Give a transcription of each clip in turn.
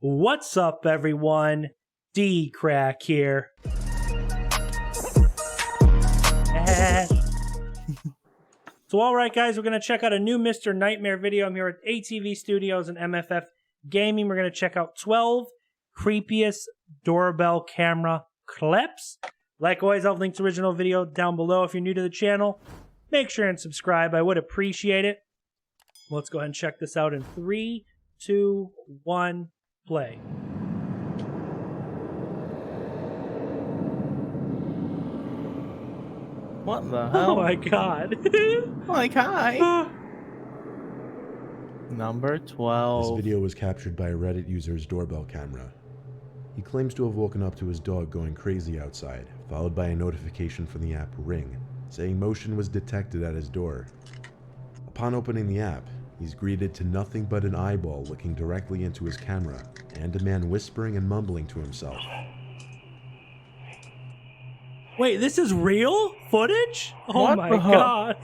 What's up, everyone? DKRACK here. So, alright, guys, we're going to check out a new Mr. Nightmare video. I'm here at ATV Studios and MFF Gaming. We're going to check out 12 creepiest doorbell camera clips. Like always, I'll link to the original video down below. If you're new to the channel, make sure and subscribe. I would appreciate it. Let's go ahead and check this out in 3, 2, 1, play. What the hell? Oh my god. Like, hi. Number 12. This video was captured by a Reddit user's doorbell camera. He claims to have woken up to his dog going crazy outside, followed by a notification from the app Ring, saying motion was detected at his door. Upon opening the app, he's greeted to nothing but an eyeball looking directly into his camera, and a man whispering and mumbling to himself. Wait, this is real footage? Oh What my the- god.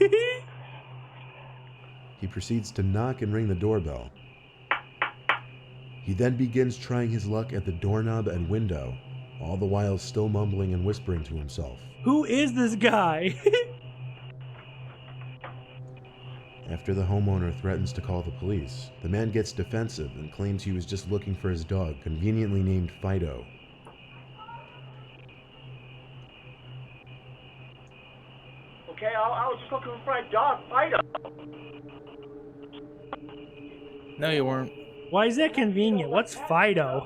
He proceeds to knock and ring the doorbell. He then begins trying his luck at the doorknob and window, all the while still mumbling and whispering to himself. Who is this guy? After the homeowner threatens to call the police, the man gets defensive and claims he was just looking for his dog, conveniently named Fido. Okay, I was just looking for my dog, Fido. No, you weren't. Why is that convenient? What's Fido?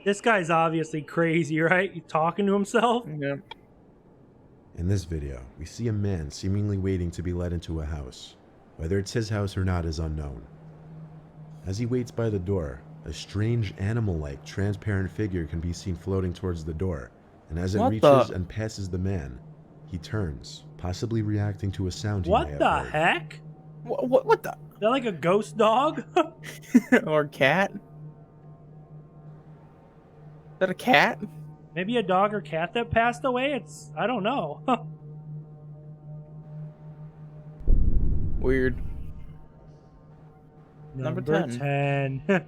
This guy's obviously crazy, right? He's talking to himself? Yeah. In this video, we see a man seemingly waiting to be let into a house. Whether it's his house or not is unknown. As he waits by the door, a strange animal-like transparent figure can be seen floating towards the door, and as it What reaches the- and passes the man, he turns, possibly reacting to a sound he may What have the heard. heck? What the? Is that like a ghost dog? Or cat? Is that a cat? Maybe a dog or cat that passed away? I don't know. Weird. Number Number 10.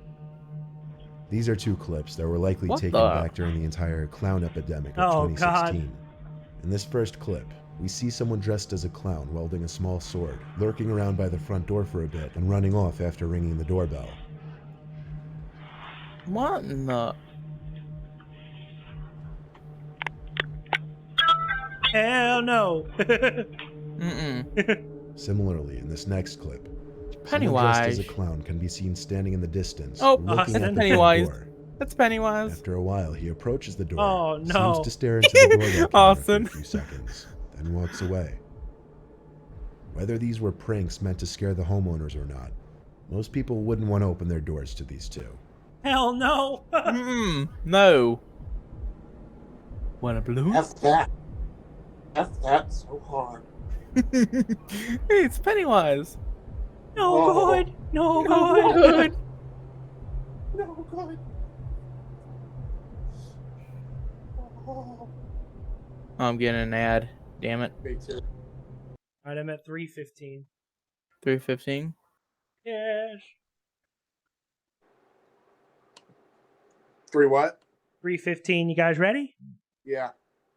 These are two clips that were likely What taken the- back during the entire clown epidemic of Oh, 2016. In this first clip, we see someone dressed as a clown wielding a small sword, lurking around by the front door for a bit and running off after ringing the doorbell. What in the? Hell no. Mm-mm. Similarly, in this next clip, someone Pennywise. dressed as a clown can be seen standing in the distance, Oh, looking that's at the front Pennywise. door. That's Pennywise. After a while, he approaches the door, Oh, no. seems to stare into the doorbell camera Austin. for a few seconds, then walks away. Whether these were pranks meant to scare the homeowners or not, most people wouldn't want to open their doors to these two. Hell no. Mm-mm. No. Want a balloon? F that. F that so hard. Hey, it's Pennywise. No Oh. good. No Oh, good. good. No, God. Oh, I'm getting an ad. Damn it. me too. Alright, I'm at 3:15. 3:15. Yes. 3 what? 3:15. You guys ready? Yeah.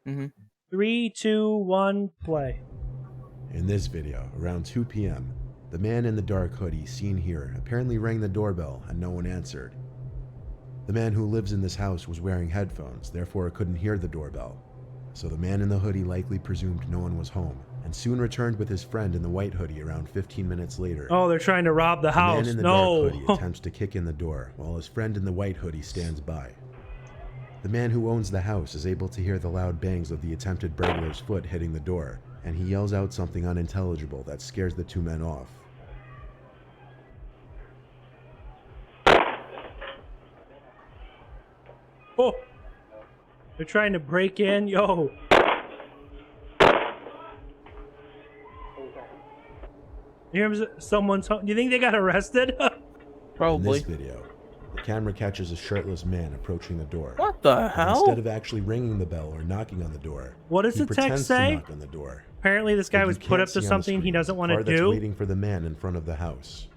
Mm-hmm. 3, 2, 1, play. In this video, around 2 p.m., the man in the dark hoodie seen here apparently rang the doorbell and no one answered. The man who lives in this house was wearing headphones, therefore couldn't hear the doorbell. So the man in the hoodie likely presumed no one was home, and soon returned with his friend in the white hoodie around 15 minutes later. Oh, they're trying to rob the The house. man in the No. dark hoodie attempts to kick in the door, while his friend in the white hoodie stands by. The man who owns the house is able to hear the loud bangs of the attempted burglar's foot hitting the door, and he yells out something unintelligible that scares the two men off. Oh. They're trying to break in. Yo. Here's someone's home. Do you think they got arrested? In Probably. this video, the camera catches a shirtless man approaching the door. What the But hell? instead of actually ringing the bell or knocking on the door, What does he the text pretends say? to knock on the door. Apparently this guy But was you put can't up to see on the something he screen doesn't the want to car that's do. waiting for the man in front of the house.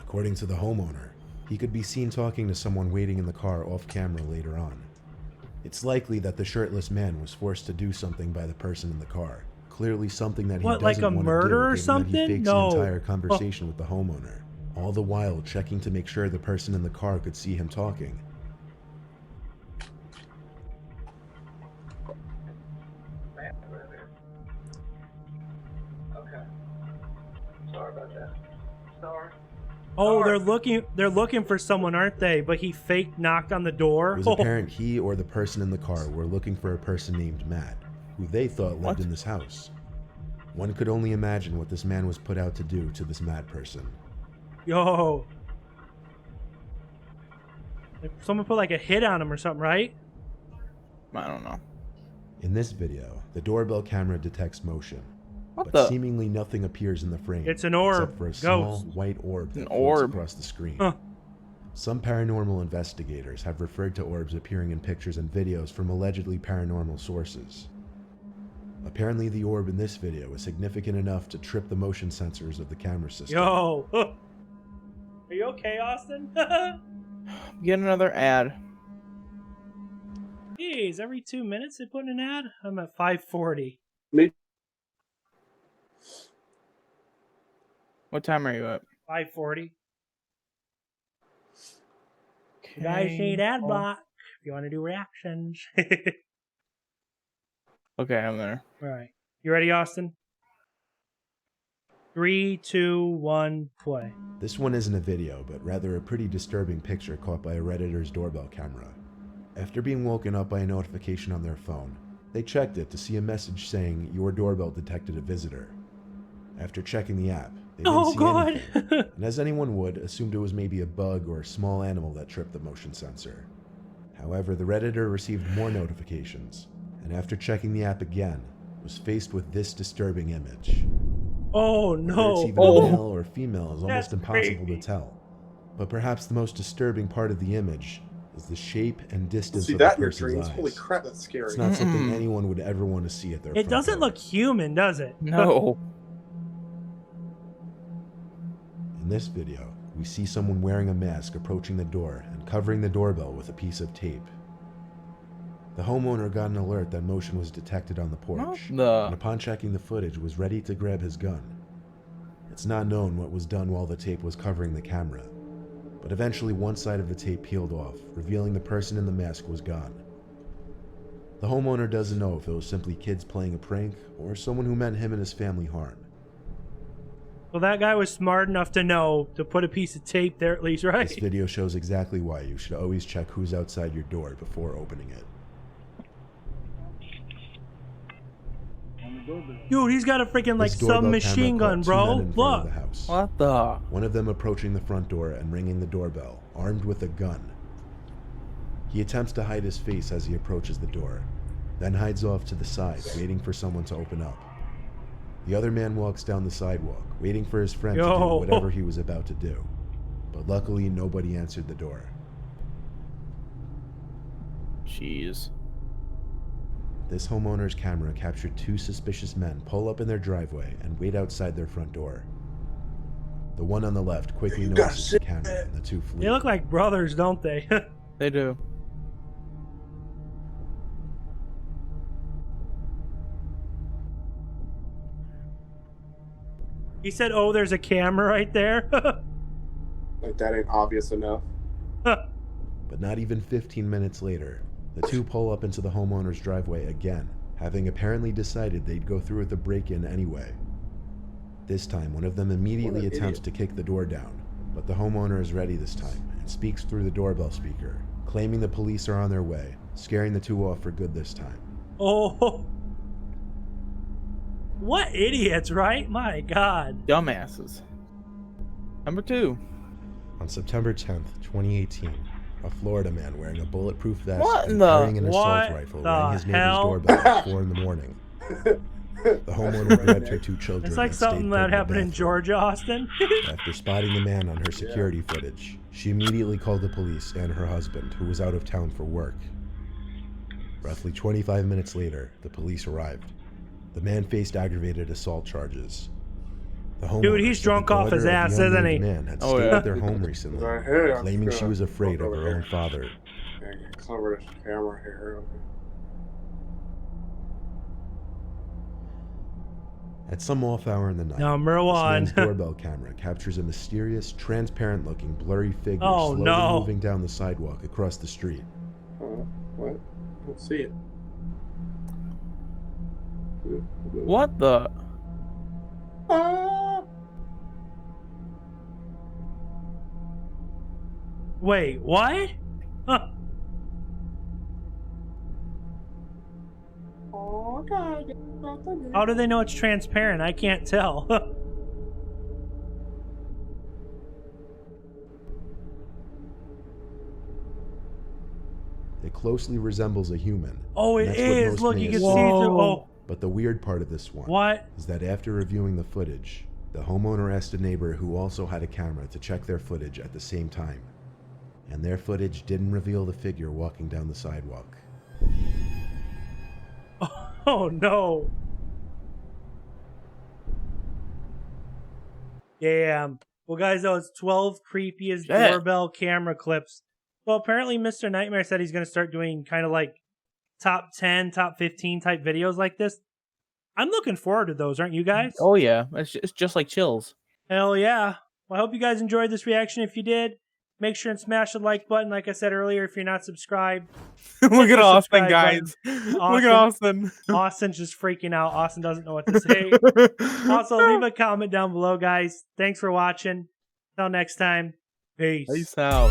According to the homeowner, he could be seen talking to someone waiting in the car off camera later on. It's likely that the shirtless man was forced to do something by the person in the car. Clearly something that he What, like doesn't a want to murder or do, given that he something? fakes No. an entire conversation with the homeowner, all the while checking to make sure the person in the car could see him talking. Okay. Sorry about that. Sorry. Oh, they're looking for someone, aren't they? But he fake knocked on the door. It was apparent he or the person in the car were looking for a person named Matt, who they thought lived in this house. One could only imagine what this man was put out to do to this Matt person. Yo. Like, someone put like a hit on him or something, right? I don't know. In this video, the doorbell camera detects motion, What but the? seemingly nothing appears in the frame. It's an orb. Except for a small Ghost. white orb that An floats orb. across the screen. Huh. Some paranormal investigators have referred to orbs appearing in pictures and videos from allegedly paranormal sources. Apparently the orb in this video is significant enough to trip the motion sensors of the camera system. Yo. Are you okay, Austin? Get another ad. Jeez, every 2 minutes they put in an ad? I'm at 540. What time are you up? 540. You guys need ad block if you want to do reactions. Okay, I'm there. Alright. You ready, Austin? 3, 2, 1, play. This one isn't a video, but rather a pretty disturbing picture caught by a Redditor's doorbell camera. After being woken up by a notification on their phone, they checked it to see a message saying, "Your doorbell detected a visitor." After checking the app, they didn't Oh, see God. anything, and as anyone would, assumed it was maybe a bug or a small animal that tripped the motion sensor. However, the Redditor received more notifications, and after checking the app again, was faced with this disturbing image. Oh, Whether no. it's even a male or female is almost That's impossible creepy. to tell. But perhaps the most disturbing part of the image is the shape and distance See of the that in your person's dreams? eyes. Holy crap, that's scary. It's not something Mm-mm. anyone would ever want to see at their It front doesn't door. look human, does it? No. In this video, we see someone wearing a mask approaching the door and covering the doorbell with a piece of tape. The homeowner got an alert that motion was detected on the porch, What and the? upon checking the footage was ready to grab his gun. It's not known what was done while the tape was covering the camera, but eventually one side of the tape peeled off, revealing the person in the mask was gone. The homeowner doesn't know if it was simply kids playing a prank or someone who meant him and his family harm. Well, that guy was smart enough to know to put a piece of tape there at least, right? This video shows exactly why you should always check who's outside your door before opening it. Dude, he's got a freaking like This doorbell submachine camera gun, caught two bro. men in front of Look. the house. What the? One of them approaching the front door and ringing the doorbell, armed with a gun. He attempts to hide his face as he approaches the door, then hides off to the side, waiting for someone to open up. The other man walks down the sidewalk, waiting for his friend to do Yo. whatever he was about to do. But luckily, nobody answered the door. Jeez. This homeowner's camera captured two suspicious men pull up in their driveway and wait outside their front door. The one on the left quickly You gotta notices the sit camera there. and the two flee. They look like brothers, don't they? They do. He said, "Oh, there's a camera right there." Like, that ain't obvious enough. But not even 15 minutes later, the two pull up into the homeowner's driveway again, having apparently decided they'd go through with the break-in anyway. This time, one of them immediately What an attempts idiot. to kick the door down, but the homeowner is ready this time and speaks through the doorbell speaker, claiming the police are on their way, scaring the two off for good this time. Oh, what idiots, right? My God. Dumbasses. Number 2. On September 10th, 2018, a Florida man wearing a bulletproof vest What in and the- carrying an assault What rifle the rang his neighbor's hell? doorbell at 4 in the morning. The homeowner grabbed her two children. It's like and stayed something put that in the happened in bathroom. Georgia, Austin. After spotting the man on her security footage, she immediately called the police and her husband, who was out of town for work. Roughly 25 minutes later, the police arrived. The man faced aggravated assault charges. The homeowner Dude, he's said drunk the off his daughter of ass, the isn't unnamed he? man had Oh, stayed yeah. at their home recently, Right here, I'm claiming just she was gonna afraid look of over her own here. father. And cover this camera here. At some off hour in the night, Number this one. man's doorbell camera captures a mysterious, transparent-looking, blurry figure Oh, slowly no. moving down the sidewalk across the street. What? I don't see it. What the? Ah! Wait, what? Huh. Oh, God. Nothing. How do they know it's transparent? I can't tell. It closely resembles a human. Oh, and it that's what is. most Look, may you can see assume. through. Oh, But the weird part of this one what? is that after reviewing the footage, the homeowner asked a neighbor who also had a camera to check their footage at the same time. And their footage didn't reveal the figure walking down the sidewalk. Oh, no. Damn. Well, guys, that was 12 creepiest Shit. doorbell camera clips. Well, apparently Mr. Nightmare said he's going to start doing kind of like top 10, top 15 type videos like this. I'm looking forward to those, aren't you guys? Oh yeah, it's just like chills. Hell yeah. Well, I hope you guys enjoyed this reaction. If you did, make sure and smash the like button. Like I said earlier, if you're not subscribed. Look at the Austin, subscribe guys. Look at Austin. Austin's just freaking out. Austin doesn't know what to say. Also, leave a comment down below, guys. Thanks for watching. Till next time. Peace. Peace out.